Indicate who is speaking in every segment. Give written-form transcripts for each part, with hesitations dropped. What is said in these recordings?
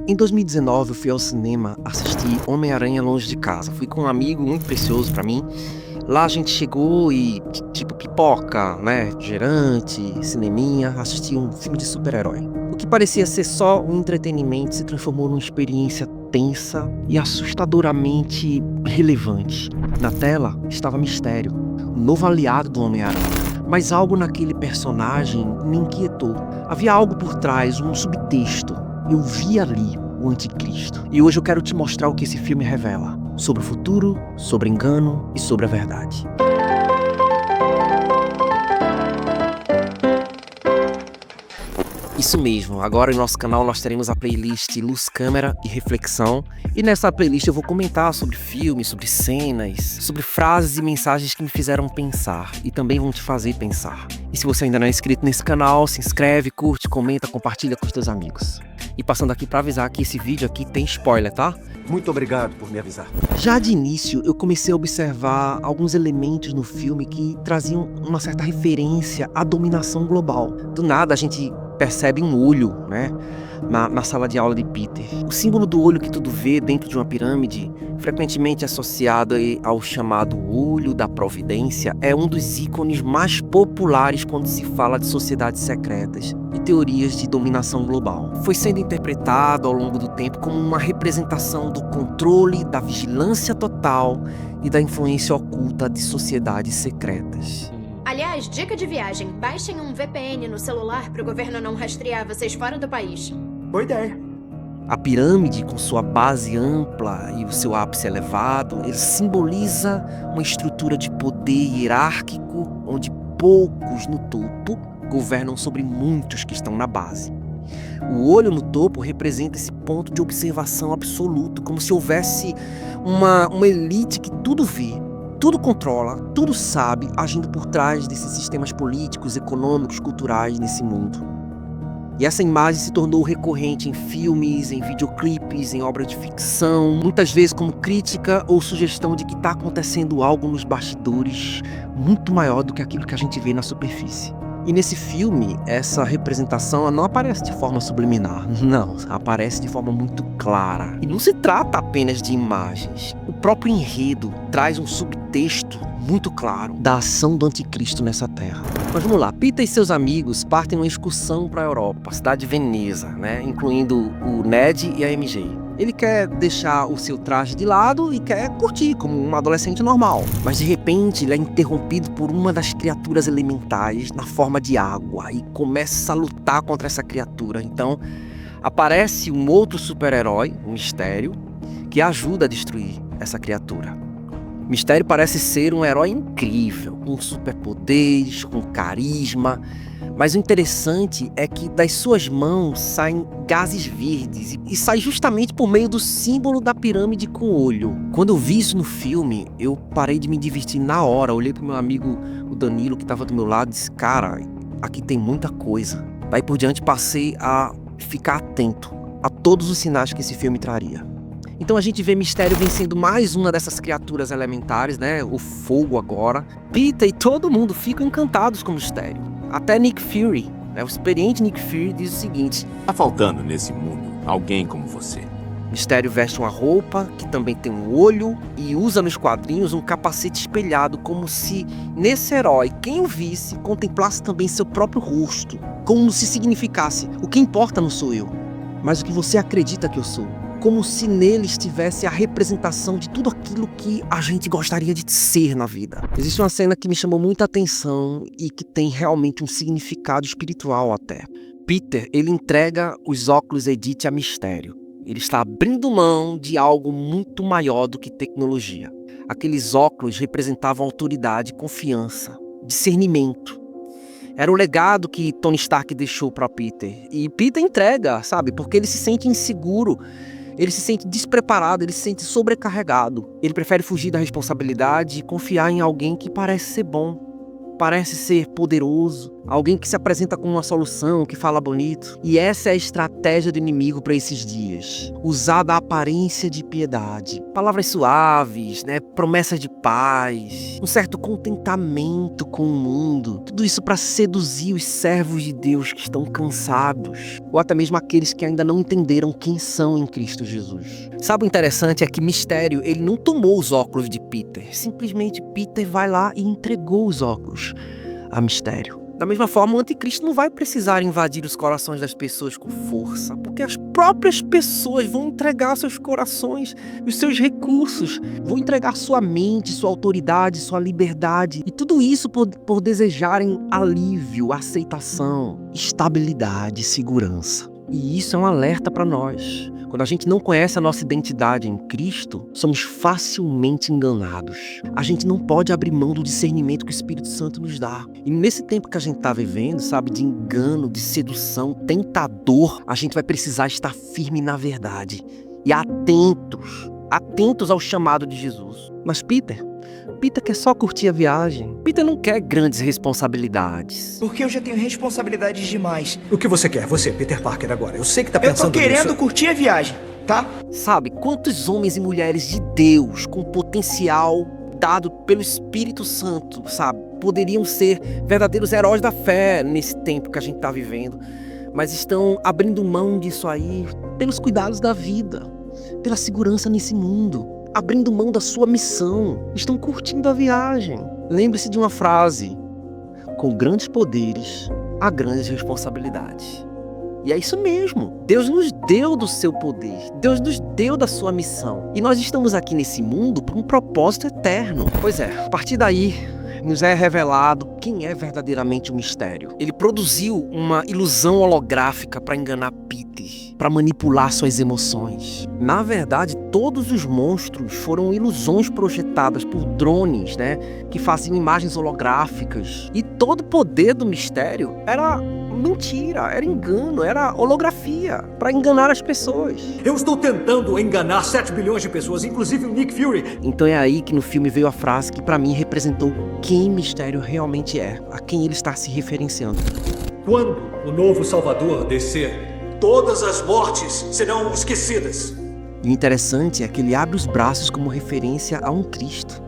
Speaker 1: Em 2019 eu fui ao cinema assistir Homem-Aranha Longe de Casa. Fui com um amigo muito precioso pra mim. Lá a gente chegou e, tipo, pipoca, né, refrigerante, cineminha, assistir um filme de super-herói. O que parecia ser só um entretenimento se transformou numa experiência tensa e assustadoramente relevante. Na tela estava Mistério, o novo aliado do Homem-Aranha. Mas algo naquele personagem me inquietou. Havia algo por trás, um subtexto. Eu vi ali o anticristo. E hoje eu quero te mostrar o que esse filme revela. Sobre o futuro, sobre engano e sobre a verdade. Isso mesmo, agora no nosso canal nós teremos a playlist Luz, Câmera e Reflexão. E nessa playlist eu vou comentar sobre filmes, sobre cenas, sobre frases e mensagens que me fizeram pensar e também vão te fazer pensar. E se você ainda não é inscrito nesse canal, se inscreve, curte, comenta, compartilha com os teus amigos. E passando aqui para avisar que esse vídeo aqui tem spoiler, tá?
Speaker 2: Muito obrigado por me avisar.
Speaker 1: Já de início, eu comecei a observar alguns elementos no filme que traziam uma certa referência à dominação global. Do nada a gente percebe um olho, né, na sala de aula de Peter. O símbolo do olho que tudo vê dentro de uma pirâmide, frequentemente associado ao chamado olho da providência, é um dos ícones mais populares quando se fala de sociedades secretas e teorias de dominação global. Foi sendo interpretado ao longo do tempo como uma representação do controle, da vigilância total e da influência oculta de sociedades secretas.
Speaker 3: Aliás, dica de viagem, baixem um VPN no celular para o governo não rastrear vocês fora do país.
Speaker 2: Boa ideia.
Speaker 1: A pirâmide, com sua base ampla e o seu ápice elevado, ele simboliza uma estrutura de poder hierárquico, onde poucos no topo governam sobre muitos que estão na base. O olho no topo representa esse ponto de observação absoluto, como se houvesse uma elite que tudo vê, tudo controla, tudo sabe, agindo por trás desses sistemas políticos, econômicos, culturais nesse mundo. E essa imagem se tornou recorrente em filmes, em videoclipes, em obras de ficção, muitas vezes como crítica ou sugestão de que está acontecendo algo nos bastidores muito maior do que aquilo que a gente vê na superfície. E nesse filme, essa representação não aparece de forma subliminar, não, aparece de forma muito clara. E não se trata apenas de imagens. O próprio enredo traz um subtexto muito claro da ação do anticristo nessa terra. Mas vamos lá, Peter e seus amigos partem numa excursão para a Europa, a cidade de Veneza, né, incluindo o Ned e a MJ. Ele quer deixar o seu traje de lado e quer curtir como um adolescente normal. Mas de repente ele é interrompido por uma das criaturas elementais na forma de água e começa a lutar contra essa criatura. Então aparece um outro super-herói, um Mistério, que ajuda a destruir essa criatura. Mistério parece ser um herói incrível, com superpoderes, com carisma. Mas o interessante é que das suas mãos saem gases verdes e sai justamente por meio do símbolo da pirâmide com olho. Quando eu vi isso no filme, eu parei de me divertir na hora. Olhei pro meu amigo, o Danilo, que estava do meu lado, e disse: cara, aqui tem muita coisa. Daí por diante passei a ficar atento a todos os sinais que esse filme traria. Então a gente vê Mistério vencendo mais uma dessas criaturas elementares, né? O fogo agora. Peter e todo mundo ficam encantados com o Mistério. Até Nick Fury, né? O experiente Nick Fury diz o seguinte:
Speaker 4: tá faltando nesse mundo alguém como você.
Speaker 1: Mistério veste uma roupa que também tem um olho e usa nos quadrinhos um capacete espelhado, como se nesse herói, quem o visse, contemplasse também seu próprio rosto. Como se significasse: o que importa não sou eu, mas o que você acredita que eu sou. Como se nele estivesse a representação de tudo aquilo que a gente gostaria de ser na vida. Existe uma cena que me chamou muita atenção e que tem realmente um significado espiritual até. Peter, ele entrega os óculos Edith a Mistério. Ele está abrindo mão de algo muito maior do que tecnologia. Aqueles óculos representavam autoridade, confiança, discernimento. Era o legado que Tony Stark deixou para Peter. E Peter entrega, sabe? Porque ele se sente inseguro. Ele se sente despreparado, ele se sente sobrecarregado. Ele prefere fugir da responsabilidade e confiar em alguém que parece ser bom, parece ser poderoso. Alguém que se apresenta com uma solução, que fala bonito. E essa é a estratégia do inimigo para esses dias. Usar da aparência de piedade. Palavras suaves, promessas de paz. Um certo contentamento com o mundo. Tudo isso para seduzir os servos de Deus que estão cansados. Ou até mesmo aqueles que ainda não entenderam quem são em Cristo Jesus. Sabe o interessante é que Mistério, ele não tomou os óculos de Peter. Simplesmente Peter vai lá e entregou os óculos a Mistério. Da mesma forma, o anticristo não vai precisar invadir os corações das pessoas com força, porque as próprias pessoas vão entregar seus corações, os seus recursos, vão entregar sua mente, sua autoridade, sua liberdade, e tudo isso por desejarem alívio, aceitação, estabilidade, segurança. E isso é um alerta para nós. Quando a gente não conhece a nossa identidade em Cristo, somos facilmente enganados. A gente não pode abrir mão do discernimento que o Espírito Santo nos dá. E nesse tempo que a gente está vivendo, de engano, de sedução, tentador, a gente vai precisar estar firme na verdade. E atentos ao chamado de Jesus. Mas Peter quer só curtir a viagem. Peter não quer grandes responsabilidades.
Speaker 5: Porque eu já tenho responsabilidades demais.
Speaker 2: O que você quer? Você, Peter Parker, agora. Eu sei que tá pensando nisso.
Speaker 5: Eu tô querendo curtir a viagem, tá?
Speaker 1: Sabe, quantos homens e mulheres de Deus com potencial dado pelo Espírito Santo, poderiam ser verdadeiros heróis da fé nesse tempo que a gente tá vivendo, mas estão abrindo mão disso aí pelos cuidados da vida, pela segurança nesse mundo, abrindo mão da sua missão, estão curtindo a viagem. Lembre-se de uma frase: com grandes poderes, há grandes responsabilidades. E é isso mesmo. Deus nos deu do seu poder. Deus nos deu da sua missão. E nós estamos aqui nesse mundo por um propósito eterno. Pois é, a partir daí nos é revelado quem é verdadeiramente o mistério. Ele produziu uma ilusão holográfica para enganar Peter, para manipular suas emoções. Na verdade, todos os monstros foram ilusões projetadas por drones, que faziam imagens holográficas. E todo o poder do mistério era mentira, era engano, era holografia, para enganar as pessoas.
Speaker 2: Eu estou tentando enganar 7 bilhões de pessoas, inclusive o Nick Fury.
Speaker 1: Então é aí que no filme veio a frase que para mim representou quem Mistério realmente é, a quem ele está se referenciando.
Speaker 2: Quando o novo Salvador descer, todas as mortes serão esquecidas.
Speaker 1: E o interessante é que ele abre os braços como referência a um Cristo.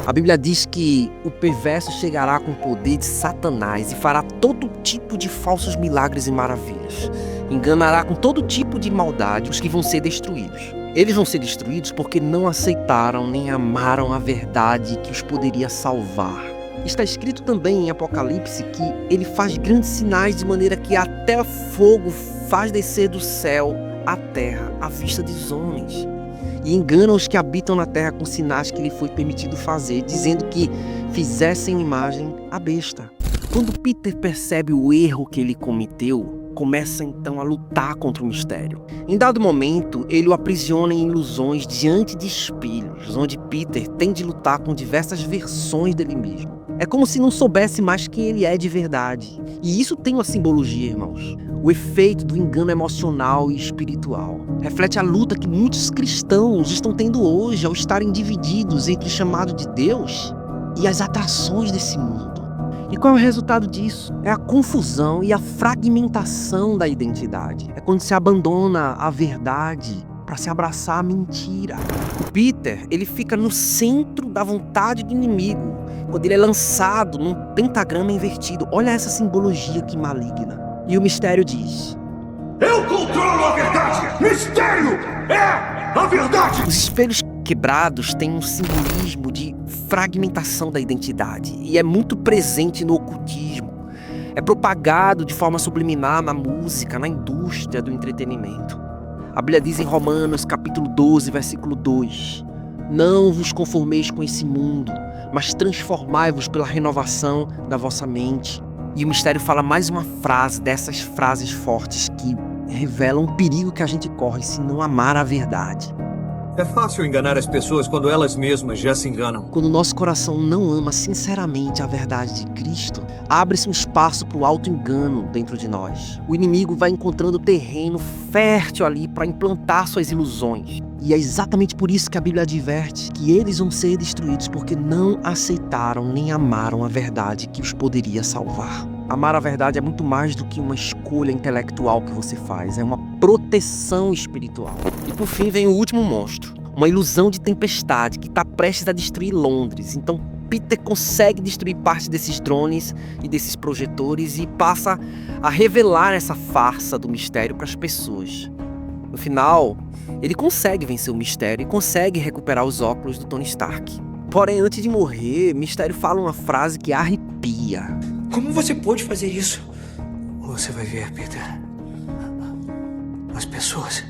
Speaker 1: A Bíblia diz que o perverso chegará com o poder de Satanás e fará todo tipo de falsos milagres e maravilhas. Enganará com todo tipo de maldade os que vão ser destruídos. Eles vão ser destruídos porque não aceitaram nem amaram a verdade que os poderia salvar. Está escrito também em Apocalipse que ele faz grandes sinais de maneira que até fogo faz descer do céu à terra à vista dos homens. E engana os que habitam na terra com sinais que lhe foi permitido fazer, dizendo que fizessem imagem à besta. Quando Peter percebe o erro que ele cometeu, começa então a lutar contra o mistério. Em dado momento, ele o aprisiona em ilusões diante de espelhos, onde Peter tem de lutar com diversas versões dele mesmo. É como se não soubesse mais quem ele é de verdade. E isso tem uma simbologia, irmãos. O efeito do engano emocional e espiritual. Reflete a luta que muitos cristãos estão tendo hoje ao estarem divididos entre o chamado de Deus e as atrações desse mundo. E qual é o resultado disso? É a confusão e a fragmentação da identidade. É quando se abandona a verdade para se abraçar a mentira. O Peter, ele fica no centro da vontade do inimigo, quando ele é lançado num pentagrama invertido. Olha essa simbologia que maligna. E o mistério diz:
Speaker 2: eu controlo a verdade! Mistério é a verdade!
Speaker 1: Os espelhos quebrados têm um simbolismo de fragmentação da identidade e é muito presente no ocultismo. É propagado de forma subliminar na música, na indústria do entretenimento. A Bíblia diz em Romanos capítulo 12, versículo 2: não vos conformeis com esse mundo, mas transformai-vos pela renovação da vossa mente. E o mistério fala mais uma frase dessas frases fortes que revelam o perigo que a gente corre se não amar a verdade.
Speaker 2: É fácil enganar as pessoas quando elas mesmas já se enganam.
Speaker 1: Quando o nosso coração não ama sinceramente a verdade de Cristo, abre-se um espaço para o auto-engano dentro de nós. O inimigo vai encontrando terreno fértil ali para implantar suas ilusões. E é exatamente por isso que a Bíblia adverte que eles vão ser destruídos porque não aceitaram nem amaram a verdade que os poderia salvar. Amar a verdade é muito mais do que uma escolha intelectual que você faz, é uma proteção espiritual. E por fim vem o último monstro, uma ilusão de tempestade que está prestes a destruir Londres. Então Peter consegue destruir parte desses drones e desses projetores e passa a revelar essa farsa do mistério para as pessoas. No final, ele consegue vencer o mistério e consegue recuperar os óculos do Tony Stark. Porém, antes de morrer, Mistério fala uma frase que arrepia.
Speaker 5: Como você pôde fazer isso?
Speaker 2: Você vai ver, Peter. As pessoas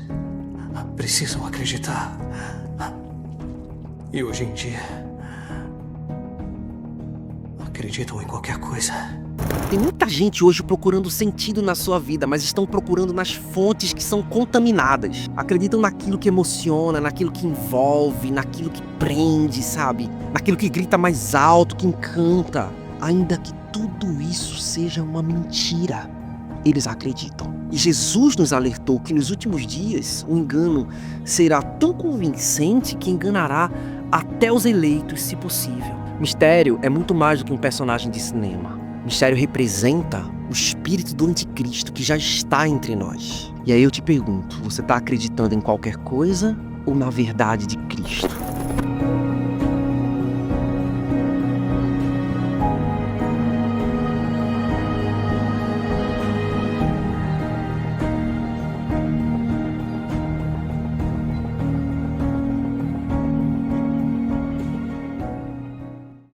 Speaker 2: precisam acreditar. E hoje em dia, acreditam em qualquer coisa.
Speaker 1: Tem muita gente hoje procurando sentido na sua vida, mas estão procurando nas fontes que são contaminadas. Acreditam naquilo que emociona, naquilo que envolve, naquilo que prende, sabe? Naquilo que grita mais alto, que encanta. Ainda que tudo isso seja uma mentira, eles acreditam. E Jesus nos alertou que nos últimos dias o engano será tão convincente que enganará até os eleitos, se possível. Mistério é muito mais do que um personagem de cinema. Mistério representa o espírito do anticristo que já está entre nós. E aí eu te pergunto, você está acreditando em qualquer coisa ou na verdade de Cristo?